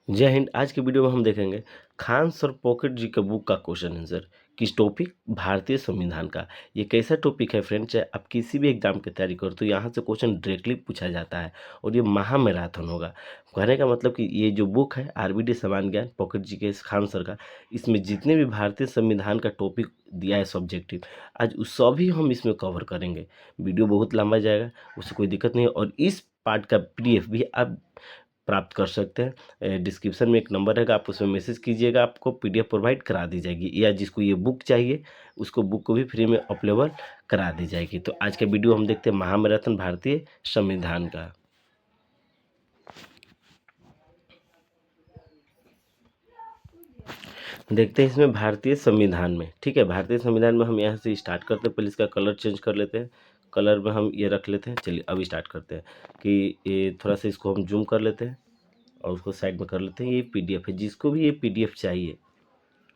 जय हिंद। आज की वीडियो में हम देखेंगे खान सर पॉकेट जी के बुक का क्वेश्चन आंसर। किस टॉपिक? भारतीय संविधान का। ये कैसा टॉपिक है फ्रेंड, चाहे आप किसी भी एग्जाम की तैयारी करो तो यहाँ से क्वेश्चन डायरेक्टली पूछा जाता है और ये महामैराथन होगा। कहने का मतलब कि ये जो बुक है आरबीडी समान ज्ञान पॉकेट जी के खान सर का, इसमें जितने भी भारतीय संविधान का टॉपिक दिया है सब्जेक्टिव, आज उस सभी हम इसमें कवर करेंगे। वीडियो बहुत लंबा जाएगा, उससे कोई दिक्कत नहीं है। और इस पार्ट का पीडीएफ भी आप प्राप्त कर सकते हैं। डिस्क्रिप्शन में एक नंबर रहेगा, आप उसमें मैसेज कीजिएगा, आपको पीडीएफ प्रोवाइड करा दी जाएगी, या जिसको ये बुक चाहिए उसको बुक को भी फ्री में अवेलेबल करा दी जाएगी। तो आज का वीडियो हम देखते हैं महामैराथन भारतीय संविधान का। देखते हैं इसमें भारतीय संविधान में। ठीक है, भारतीय संविधान में हम यहाँ से स्टार्ट करते हैं। पहले इसका कलर चेंज कर लेते हैं, कलर में हम ये रख लेते हैं। चलिए अब स्टार्ट करते हैं कि ये थोड़ा सा इसको हम जूम कर लेते हैं और उसको साइड में कर लेते हैं। ये पीडीएफ है, जिसको भी ये पीडीएफ चाहिए,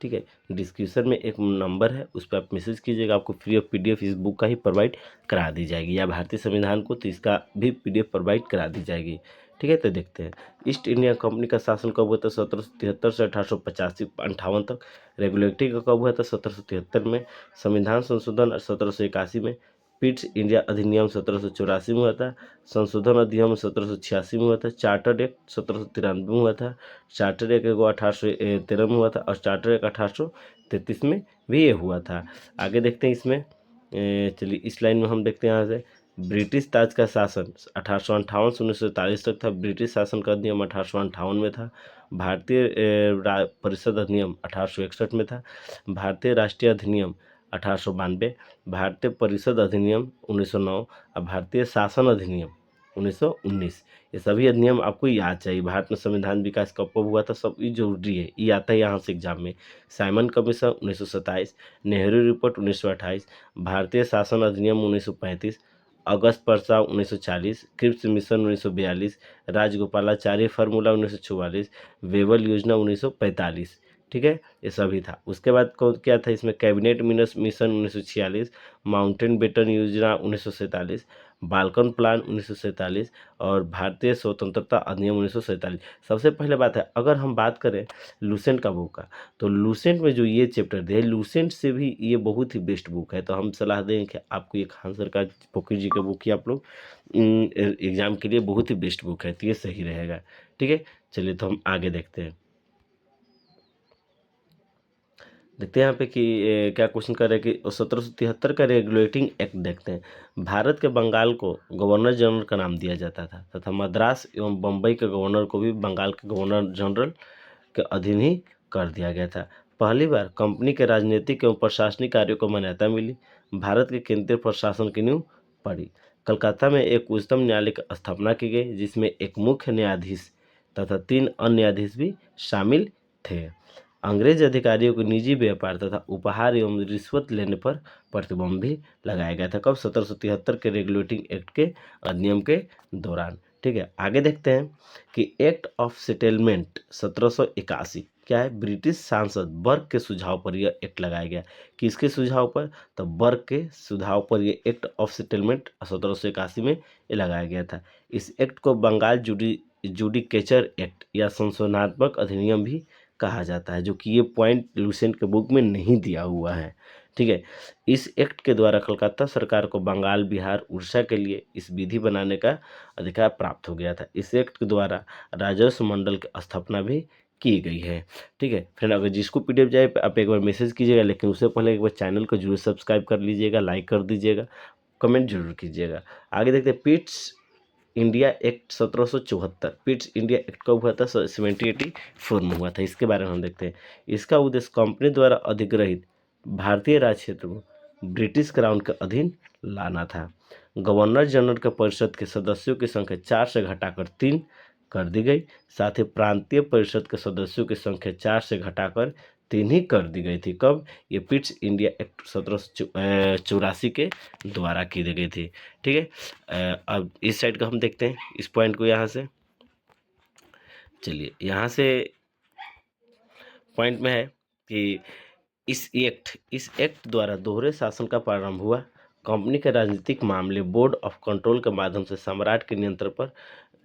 ठीक है, डिस्क्रिप्शन में एक नंबर है, उस पर आप मैसेज कीजिएगा, आपको फ्री ऑफ पीडीएफ इस बुक का ही प्रोवाइड करा दी जाएगी। या भारतीय संविधान को तो इसका भी पीडीएफ प्रोवाइड करा दी जाएगी। ठीक है, तो देखते हैं ईस्ट इंडिया कंपनी का शासन कब हुआ था? 1773 से 1885 तक। रेगुलेटरी का कब हुआ था? 1773 में। संविधान संशोधन 1781 में। पिट्स इंडिया अधिनियम 1784 में हुआ था। संशोधन अधिनियम 1786 में हुआ था। चार्टर्ड एक्ट 1793 में हुआ था। चार्टर एक 1813 में हुआ था और चार्टर एक 1833 में भी ये हुआ था। आगे देखते हैं इसमें। चलिए इस लाइन में हम देखते हैं यहाँ से ब्रिटिश ताज का शासन 1858 से 1943 तक था। ब्रिटिश शासन का अधिनियम 1858 में था। भारतीय परिषद अधिनियम 1861 में था। भारतीय राष्ट्रीय अधिनियम 1892, भारतीय परिषद अधिनियम 1909 और भारतीय शासन अधिनियम 1919। ये सभी अधिनियम आपको याद चाहिए। भारत में संविधान विकास कब कब हुआ था, सब ये जरूरी है, ये आता है यहाँ से एग्जाम में। साइमन कमीशन 1927, नेहरू रिपोर्ट 1928, भारतीय शासन अधिनियम 1935, अगस्त प्रस्ताव 1940, क्रिप्स मिशन 1942, राजगोपालाचारी फार्मूला 1944, वेबल योजना 1945। ठीक है, ये सभी था। उसके बाद क्या था इसमें? कैबिनेट मिशन 1946, माउंटेन बेटन योजना 1947, बाल्कन प्लान 1947 और भारतीय स्वतंत्रता अधिनियम 1947। सबसे पहले बात है, अगर हम बात करें लूसेंट का बुक का, तो लूसेंट में जो ये चैप्टर दिया है, लूसेंट से भी ये बहुत ही बेस्ट बुक है। तो हम सलाह देंगे कि आपको ये खान सर का पोखरी जी का बुक ही आप लोग एग्जाम के लिए बहुत ही बेस्ट बुक है, तो ये सही रहेगा। ठीक है, चलिए तो हम आगे देखते हैं। देखते हैं यहाँ पे कि क्या क्वेश्चन कर रहे हैं कि 1773 का रेगुलेटिंग एक्ट देखते हैं। भारत के बंगाल को गवर्नर जनरल का नाम दिया जाता था तथा मद्रास एवं बम्बई के गवर्नर को भी बंगाल के गवर्नर जनरल के अधीन ही कर दिया गया था। पहली बार कंपनी के राजनीतिक एवं प्रशासनिक कार्यों को मान्यता मिली। भारत के केंद्रीय प्रशासन की नींव पड़ी। कलकत्ता में एक उच्चतम न्यायालय की स्थापना की गई, जिसमें एक मुख्य न्यायाधीश तथा 3 अन्य न्यायाधीश भी शामिल थे। अंग्रेज अधिकारियों को निजी व्यापार तथा उपहार एवं रिश्वत लेने पर प्रतिबंध भी लगाया गया था। कब? 1773 के रेगुलेटिंग एक्ट के अधिनियम के दौरान। ठीक है, आगे देखते हैं कि एक्ट ऑफ सेटलमेंट 1781 क्या है? ब्रिटिश सांसद बर्क के सुझाव पर यह एक्ट लगाया गया। किसके सुझाव पर? तो बर्क के सुझाव पर यह एक्ट ऑफ सेटलमेंट 1781 में ये लगाया गया था। इस एक्ट को बंगाल जुडिकेचर एक्ट या संशोधनात्मक अधिनियम भी कहा जाता है, जो कि ये पॉइंट लूसेंट के बुक में नहीं दिया हुआ है। ठीक है, इस एक्ट के द्वारा कलकत्ता सरकार को बंगाल, बिहार, उड़ीसा के लिए इस विधि बनाने का अधिकार प्राप्त हो गया था। इस एक्ट के द्वारा राजस्व मंडल की स्थापना भी की गई है। ठीक है फ्रेंड, अगर जिसको पीडीएफ जाए आप एक बार मैसेज कीजिएगा, लेकिन उससे पहले एक बार चैनल को जरूर सब्सक्राइब कर लीजिएगा, लाइक कर दीजिएगा, कमेंट जरूर कीजिएगा। आगे देखते हैं Pitt's India act 1774। Pitt's India act कब हुआ था? 1784 में हुआ था। इसके बारे में हम देखते हैं। इसका उद्देश्य कंपनी द्वारा अधिग्रहित भारतीय राज्य क्षेत्र को ब्रिटिश क्राउन के अधीन लाना था। गवर्नर जनरल के परिषद के सदस्यों की संख्या 4 से घटाकर 3 कर दी गई। साथ ही प्रांतीय परिषद के सदस्यों की संख्या 4 से घटाकर 3 ही कर दी गई थी। कब? ये पिट्स इंडिया एक्ट 1784 के द्वारा की गई थी। ठीक है, अब इस साइड का हम देखते हैं, इस पॉइंट को यहाँ से। चलिए यहाँ से पॉइंट में है कि इस एक्ट द्वारा दोहरे शासन का प्रारंभ हुआ। कंपनी के राजनीतिक मामले बोर्ड ऑफ कंट्रोल के माध्यम से सम्राट के नियंत्रण पर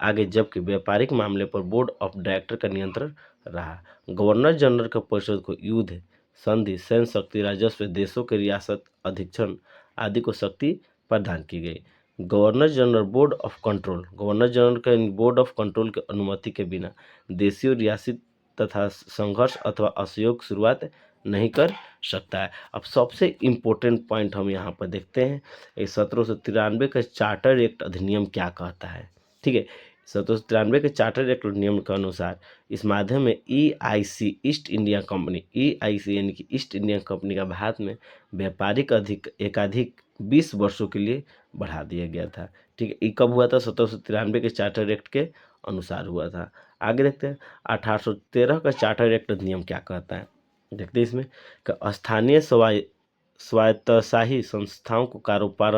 आगे, जबकि व्यापारिक मामले पर बोर्ड ऑफ डायरेक्टर का नियंत्रण रहा। गवर्नर जनरल का परिषद को युद्ध, संधि, सैन्य शक्ति, राजस्व, देशों के रियासत अधीक्षण आदि को शक्ति प्रदान की गई। Governor general board of control, governor general के बोर्ड ऑफ कंट्रोल की अनुमति के बिना देशी और रियासती तथा संघर्ष अथवा असहयोग शुरुआत नहीं कर सकता है। अब सबसे इम्पोर्टेंट पॉइंट हम यहाँ पर देखते हैं, 1793 का चार्टर एक्ट अधिनियम क्या कहता है। ठीक है, 1793 के चार्टर एक्ट अधिनियम के अनुसार इस माध्यम में EIC, east India company, EIC यानी कि ईस्ट इंडिया कंपनी का भारत में व्यापारिक एकाधिक 20 वर्षों के लिए बढ़ा दिया गया था। ठीक है, ये कब हुआ था? 1793 के चार्टर एक्ट के अनुसार हुआ था। आगे देखते हैं 1813 का चार्टर एक्ट अधिनियम क्या कहता है। देखते हैं इसमें कि स्थानीय स्वायत्तशाही संस्थाओं को कारोबार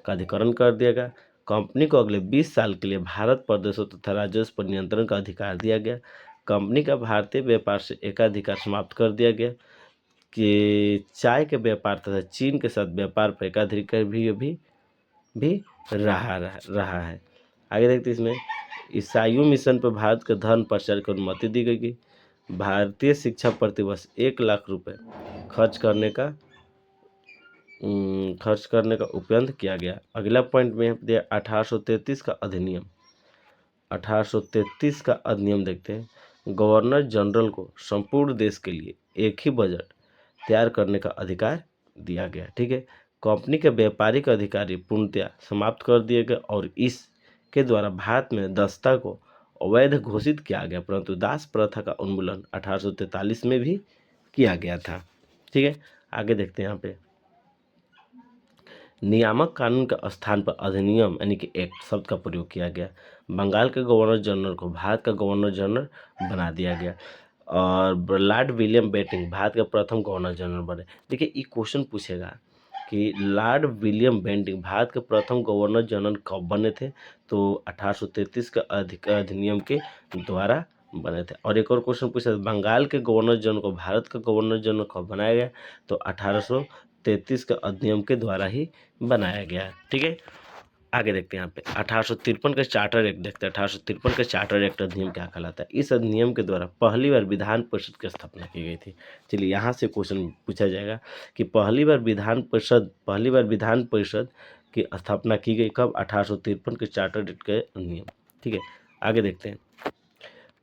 का अधिकरण कर दिया गया। कंपनी को अगले 20 साल के लिए भारत प्रदेशों तथा राजस्व पर नियंत्रण का अधिकार दिया गया। कंपनी का भारतीय व्यापार से एकाधिकार समाप्त कर दिया गया कि चाय के व्यापार तथा चीन के साथ व्यापार पर एकाधिकार भी रहा है। आगे देखते हैं इसमें ईसाइयों मिशन पर भारत के धर्म प्रचार की अनुमति दी गई। भारतीय शिक्षा प्रतिवर्ष 1 लाख रुपए खर्च करने का उपयंत किया गया। अगला पॉइंट में दिया 1833 का अधिनियम। 1833 का अधिनियम देखते हैं। गवर्नर जनरल को संपूर्ण देश के लिए एक ही बजट तैयार करने का अधिकार दिया गया। ठीक है, कंपनी के व्यापारिक अधिकारी पूर्णतया समाप्त कर दिए गए और इसके द्वारा भारत में दस्ता को अवैध घोषित किया गया, परंतु दास प्रथा का उन्मूलन 1843 में भी किया गया था। ठीक है, आगे देखते हैं यहाँ पे नियामक कानून के स्थान पर अधिनियम यानी कि एक्ट शब्द का प्रयोग किया गया। बंगाल के गवर्नर जनरल को भारत का गवर्नर जनरल बना दिया गया और लॉर्ड विलियम बेंटिंक भारत के प्रथम गवर्नर जनरल बने। देखिए, ये क्वेश्चन पूछेगा कि लॉर्ड विलियम बेंटिंक भारत के प्रथम गवर्नर जनरल कब बने थे, तो 1833 का अधिनियम के द्वारा बने थे। और एक और क्वेश्चन पूछा, बंगाल के गवर्नर जनरल को भारत का गवर्नर जनरल कब बनाया गया, तो 1833 का अधिनियम के द्वारा ही बनाया गया है। ठीक है, आगे देखते हैं यहाँ पे 1853 का चार्टर एक्ट देखते हैं। 1853 का चार्टर एक्ट अधिनियम क्या कहलाता है। इस अधिनियम के द्वारा पहली बार विधान परिषद की स्थापना की गई थी। चलिए, यहाँ से क्वेश्चन पूछा जाएगा कि पहली बार विधान परिषद की स्थापना की गई कब, 1853 के चार्टर एक्ट के अधिनियम। ठीक है, आगे देखते हैं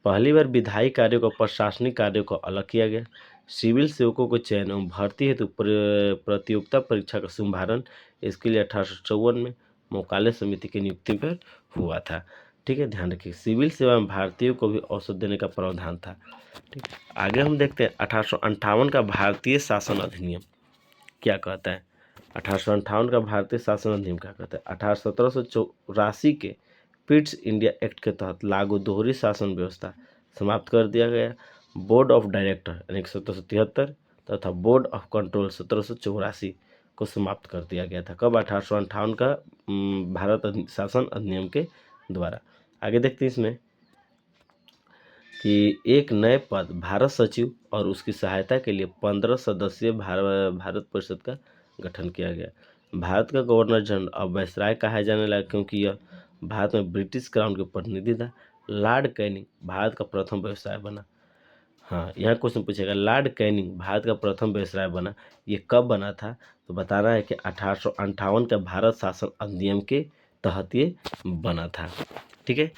पहली बार विधायी कार्यों को प्रशासनिक कार्यों को अलग किया गया। सिविल सेवकों को चयन एवं भर्ती हेतु प्रतियोगिता परीक्षा का शुभारंभ इसके लिए 1854 में मौकालय समिति की नियुक्ति पर हुआ था। ठीक है, ध्यान रखिए, सिविल सेवा में भारतीयों को भी अवसर देने का प्रावधान था। ठीक, आगे हम देखते हैं 1858 का भारतीय शासन अधिनियम क्या कहता है। 1858 का भारतीय शासन अधिनियम क्या कहता है। 1784 के पिट्स इंडिया एक्ट के तहत लागू दोहरी शासन व्यवस्था समाप्त कर दिया गया। बोर्ड ऑफ डायरेक्टर यानी 1773 तथा बोर्ड ऑफ कंट्रोल 1784 को समाप्त कर दिया गया था। कब, 1858 का भारत शासन अधिनियम के द्वारा। आगे देखते हैं इसमें कि एक नए पद भारत सचिव और उसकी सहायता के लिए 15 सदस्यीय भारत परिषद का गठन किया गया। भारत का गवर्नर जनरल अब वायसराय कहा जाने लगा क्योंकि यह भारत में ब्रिटिश क्राउन के प्रतिनिधि था। लॉर्ड कैनिंग भारत का प्रथम वायसराय बना। हाँ, यहाँ क्वेश्चन पूछेगा लॉर्ड कैनिंग भारत का प्रथम वायसराय बना, ये कब बना था, तो बताना है कि 1858 का भारत शासन अधिनियम के तहत ये बना था। ठीक है,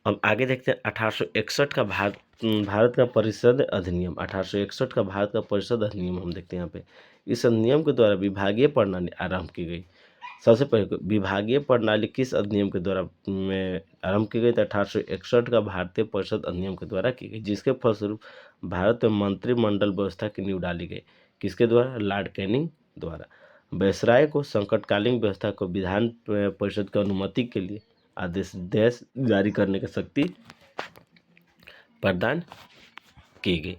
अब आगे देखते हैं 1861 का भारत का परिषद अधिनियम। 1861 का भारत का परिषद अधिनियम हम देखते हैं यहाँ पे। इस अधिनियम के द्वारा विभागीय प्रणाली आरंभ की गई। सबसे पहले विभागीय प्रणाली किस अधिनियम के द्वारा में आरंभ की गई, तो 1861 का भारतीय परिषद अधिनियम के द्वारा की गई, जिसके फलस्वरूप भारत में मंत्रिमंडल व्यवस्था की नींव डाली गई। किसके द्वारा, लॉर्ड कैनिंग द्वारा। वायसराय को संकटकालीन व्यवस्था को विधान परिषद की अनुमति के लिए आदेश जारी करने की शक्ति प्रदान की गई।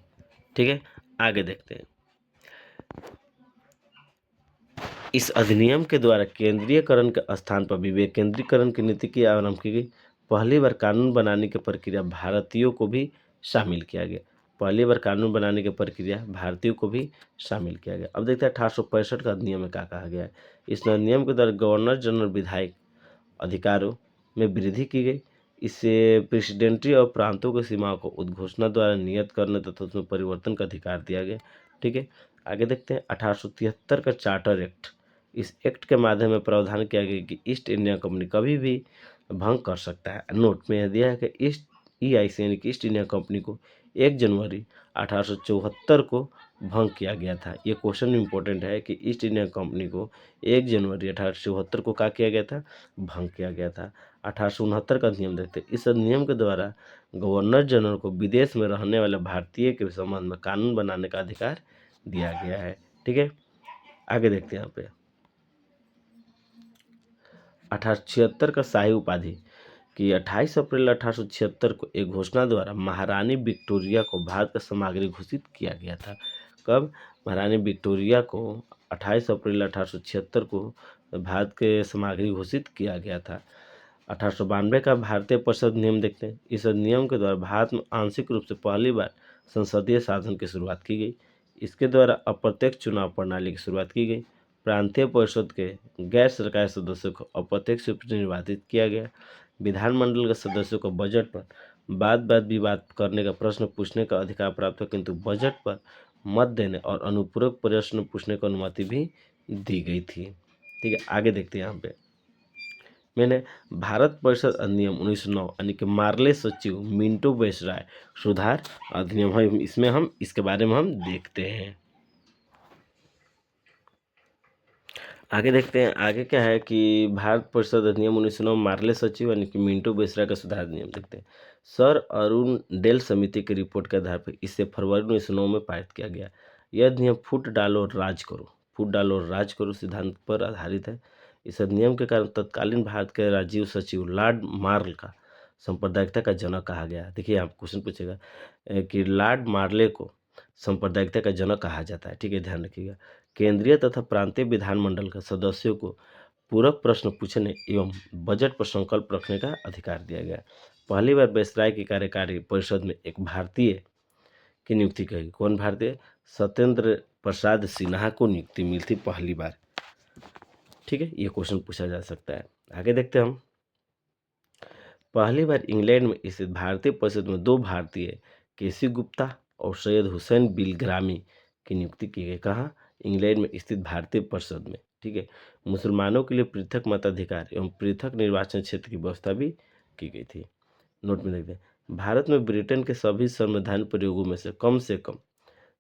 ठीक है, आगे देखते हैं इस अधिनियम के द्वारा केंद्रीयकरण के स्थान पर विवेक केंद्रीकरण की नीति की आरंभ की गई। पहली बार कानून बनाने की प्रक्रिया भारतीयों को भी शामिल किया गया। पहली बार कानून बनाने की प्रक्रिया भारतीयों को भी शामिल किया गया। अब देखते हैं 1865 का अधिनियम में क्या कहा गया है। इस अधिनियम के द्वारा गवर्नर जनरल विधायक अधिकारों में वृद्धि की गई। इसे प्रेसिडेंट्री और प्रांतों की सीमाओं को उद्घोषणा द्वारा नियत करने तथा उसमें परिवर्तन का अधिकार दिया गया। ठीक है, आगे देखते हैं 1873 का चार्टर एक्ट। इस एक्ट के माध्यम में प्रावधान किया गया कि ईस्ट इंडिया कंपनी कभी भी भंग कर सकता है। नोट में यह दिया है कि ईस्ट EIC यानी कि ईस्ट इंडिया कंपनी को 1 जनवरी 1874 को भंग किया गया था। ये क्वेश्चन इंपॉर्टेंट है कि ईस्ट इंडिया कंपनी को 1 जनवरी 1874 को क्या किया गया था, भंग किया गया था। 1869 का नियम देखते हैं। इस अधिनियम के द्वारा गवर्नर जनरल को विदेश में रहने वाले भारतीय के संबंध में कानून बनाने का अधिकार दिया गया है। ठीक है, आगे देखते हैं यहाँ पे 1876 का शाही उपाधि कि 28 अप्रैल 1876 को एक घोषणा द्वारा महारानी विक्टोरिया को भारत का सामग्री घोषित किया गया था। कब? महारानी विक्टोरिया को 28 अप्रैल 1876 को भारत के सामग्री घोषित किया गया था। 1892 का भारतीय परिषद नियम देखते हैं। इस अधिनियम के द्वारा भारत में आंशिक रूप से पहली बार संसदीय शासन की शुरुआत की गई। इसके द्वारा अप्रत्यक्ष चुनाव प्रणाली की शुरुआत की गई। प्रांतीय परिषद के गैर सरकारी सदस्यों को अप्रत्यक्ष रूप से निर्वाचित किया गया। विधानमंडल के सदस्यों को बजट पर बात विवाद करने का प्रश्न पूछने का अधिकार प्राप्त हुआ, किंतु बजट पर मत देने और अनुपूरक प्रश्न पूछने को अनुमति भी दी गई थी। ठीक है, आगे देखते हैं यहाँ पे मैंने भारत परिषद अधिनियम 1909 यानी कि मार्ले सचिव मिंटो वेसराय सुधार अधिनियम है। इसमें हम इसके बारे में हम देखते हैं। आगे देखते हैं, आगे क्या है कि भारत परिषद अधिनियम 1909 मार्ले सचिव यानी कि मिंटो वेसराय का सुधार अधिनियम देखते हैं। सर अरुण डेल समिति की रिपोर्ट के आधार पर इसे फरवरी 1909 में पारित किया गया। यह अधिनियम फूट डालो और राज करो सिद्धांत पर आधारित है। इस अधिनियम के कारण तत्कालीन भारत के राजीव सचिव लॉर्ड मार्ल का सांप्रदायिकता का जनक कहा गया। देखिए आप क्वेश्चन पूछेगा कि लॉर्ड मार्ले को सांप्रदायिकता का जनक कहा जाता है। ठीक है, ध्यान रखिएगा। केंद्रीय तथा प्रांतीय विधानमंडल के सदस्यों को पूरक प्रश्न पूछने एवं बजट पर संकल्प रखने का अधिकार दिया गया। पहली बार वायसराय की कार्यकारी परिषद में एक भारतीय की नियुक्ति की गई। कौन भारतीय? सत्येंद्र प्रसाद सिन्हा को नियुक्ति मिली थी पहली बार। ठीक है, ये क्वेश्चन पूछा जा सकता है। आगे देखते हैं हम। पहली बार इंग्लैंड में स्थित भारतीय परिषद में 2 भारतीय केसी गुप्ता और सैयद हुसैन बिलग्रामी की नियुक्ति की गई। कहाँ? इंग्लैंड में स्थित भारतीय परिषद में। ठीक है, मुसलमानों के लिए पृथक मताधिकार एवं पृथक निर्वाचन क्षेत्र की व्यवस्था भी की गई थी। नोट में देखते हैं, भारत में ब्रिटेन के सभी संवैधान प्रयोगों में से कम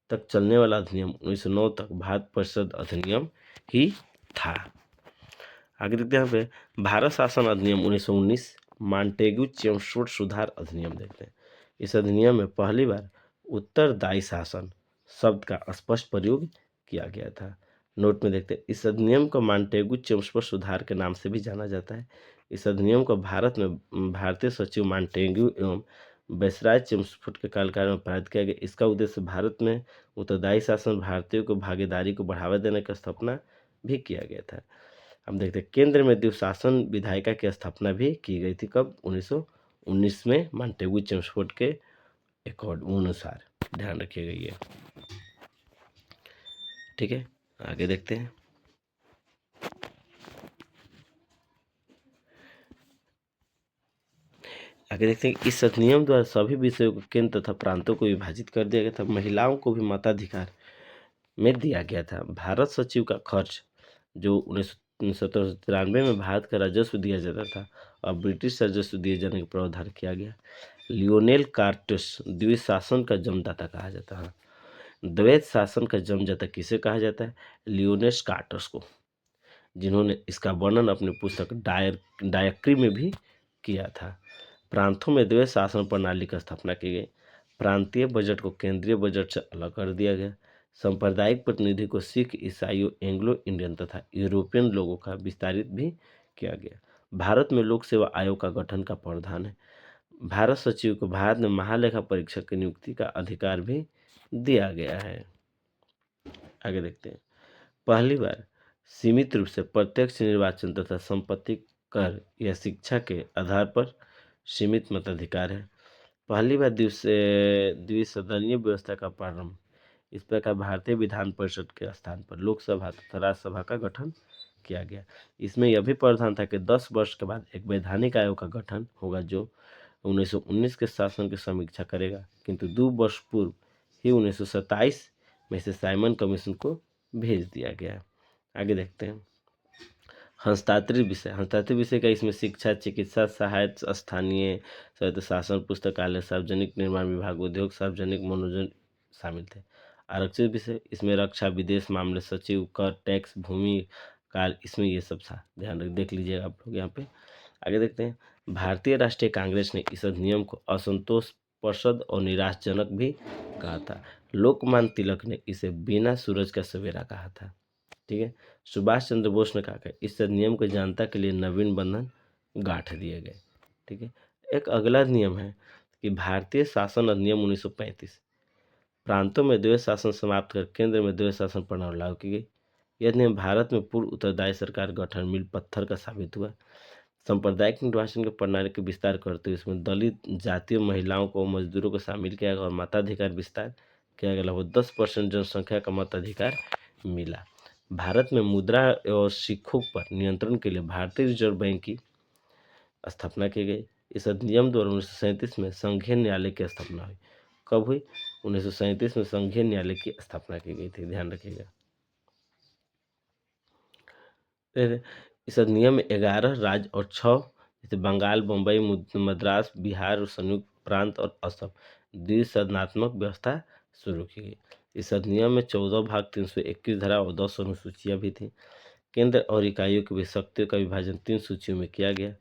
तक चलने वाला अधिनियम 1909 तक भारत परिषद अधिनियम ही था। आगे देखते हैं यहाँ पे भारत शासन अधिनियम 1919 मॉन्टेग्यू चेम्सफोर्ड सुधार अधिनियम देखते हैं। इस अधिनियम में पहली बार उत्तरदायी शासन शब्द का स्पष्ट प्रयोग किया गया था। नोट में देखते हैं, इस अधिनियम को मॉन्टेग्यू चेम्सफोर्ड सुधार के नाम से भी जाना जाता है। इस अधिनियम को भारत में भारतीय सचिव मॉन्टेग्यू एवं वायसराय चेम्सफोर्ड के कार्यकाल में पारित किया गया। इसका उद्देश्य भारत में उत्तरदायी शासन भारतीयों को भागीदारी को बढ़ावा देने की स्थापना भी किया गया था। हम देखते हैं केंद्र में द्विशासन विधायिका की स्थापना भी की गई थी। कब? 1919 में मॉन्टेग्यू चेम्सफोर्ड के अनुसार। ध्यान रखिएगा ये। ठीक है, आगे देखते हैं। आगे देखते हैं इस अधिनियम द्वारा सभी विषयों को केंद्र तथा प्रांतों को विभाजित कर दिया गया था। महिलाओं को भी मताधिकार में दिया गया था। भारत सचिव का खर्च जो 1793 में भारत का राजस्व दिया जाता था और ब्रिटिश राजस्व दिए जाने का प्रावधान किया गया। लियोनेल कार्टस द्विशासन का जन्मदाता कहा जाता है। द्वैत शासन का जन्मदाता किसे कहा जाता है? लियोनेस कार्टस को, जिन्होंने इसका वर्णन अपनी पुस्तक डायक्री में भी किया था। प्रांतों में द्वैत शासन प्रणाली की स्थापना की गई। प्रांतीय बजट को केंद्रीय बजट से अलग कर दिया गया। सांप्रदायिक प्रतिनिधि को सिख, ईसाइयों, एंग्लो इंडियन तथा यूरोपियन लोगों का विस्तारित भी किया गया। भारत में लोक सेवा आयोग का गठन का प्रावधान है। भारत सचिव को भारत में महालेखा परीक्षक की नियुक्ति का अधिकार भी दिया गया है। आगे देखते हैं, पहली बार सीमित रूप से प्रत्यक्ष निर्वाचन तथा संपत्ति कर या शिक्षा के आधार पर सीमित मताधिकार है। पहली बार द्विसदनीय व्यवस्था का प्रारंभ। इस प्रकार भारतीय विधान परिषद के स्थान पर लोकसभा तथा राज्यसभा का गठन किया गया। इसमें यह भी प्रावधान था कि 10 वर्ष के बाद एक वैधानिक आयोग का गठन होगा जो 1919 के शासन की समीक्षा करेगा, किंतु 2 वर्ष पूर्व ही 1927 में से साइमन कमीशन को भेज दिया गया। आगे देखते हैं हस्तांतरित विषय का इसमें शिक्षा, चिकित्सा, सहायता, स्थानीय स्वायत्त शासन, पुस्तकालय, सार्वजनिक निर्माण विभाग, उद्योग, सार्वजनिक मनोरंजन शामिल थे। आरक्षित विषय इसमें रक्षा, विदेश मामले, सचिव, कर, टैक्स, भूमि काल, इसमें ये सब था। ध्यान रख देख लीजिएगा आप लोग यहाँ पे। आगे देखते हैं भारतीय राष्ट्रीय कांग्रेस ने इस अधिनियम को असंतोषप्रद और निराशाजनक भी कहा था। लोकमान्य तिलक ने इसे बिना सूरज का सवेरा कहा था। ठीक है, सुभाष चंद्र बोस ने कहा कि इस अधिनियम को जनता के लिए नवीन बंधन गांठ दिए गए। ठीक है, एक अगला नियम है कि भारतीय शासन अधिनियम 1935 प्रांतों में द्वैत शासन समाप्त कर केंद्र में द्वैत शासन प्रणाली लागू की गई। यह नियम भारत में पूर्व उत्तरदायी सरकार गठन मील पत्थर का साबित हुआ। सांप्रदायिक निर्वाचन की प्रणाली के विस्तार करते हुए इसमें दलित जातीय महिलाओं को मजदूरों को शामिल किया गया और मताधिकार विस्तार किया गया। लगभग 10% जनसंख्या का मताधिकार मिला। भारत में मुद्रा और सिक्कों पर नियंत्रण के लिए भारतीय रिजर्व बैंक की स्थापना की गई। इस अधिनियम द्वारा 1937 में संघीय न्यायालय की स्थापना हुई। कब हुई? 1937 में संघीय न्यायालय की स्थापना की गई थी, ध्यान रखिएगा। इस अधिनियम में 11 राज्य और 6 जैसे बंगाल, बम्बई, मद्रास, बिहार, संयुक्त प्रांत और असम द्विसदनात्मक व्यवस्था शुरू की गई। इस अधिनियम में 14 भाग, 321 धारा और 10 अनुसूचियाँ भी थी। केंद्र और इकाइयों की भी शक्तियों का विभाजन 3 सूचियों में किया गया।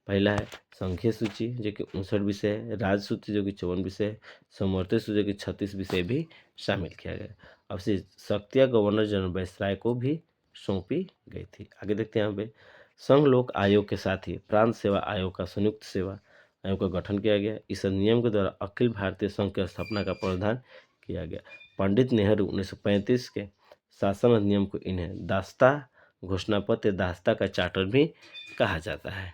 पहला है संघीय सूची जो कि 59 विषय है, राज्य सूची जो कि 54 विषय है, समवर्ती सूची जो कि 36 विषय भी शामिल किया गया। अब से शक्तियाँ गवर्नर जनरल वायसराय को भी सौंपी गई थी। आगे देखते हैं यहाँ पे संघ लोक आयोग के साथ ही प्रांत सेवा आयोग का संयुक्त सेवा आयोग का गठन किया गया। इस अधिनियम के द्वारा अखिल भारतीय संघ की स्थापना का प्रावधान किया गया। पंडित नेहरू 1935 के शासन अधिनियम को इन्हें दास्ता घोषणा पत्र दास्ता का चार्टर भी कहा जाता है।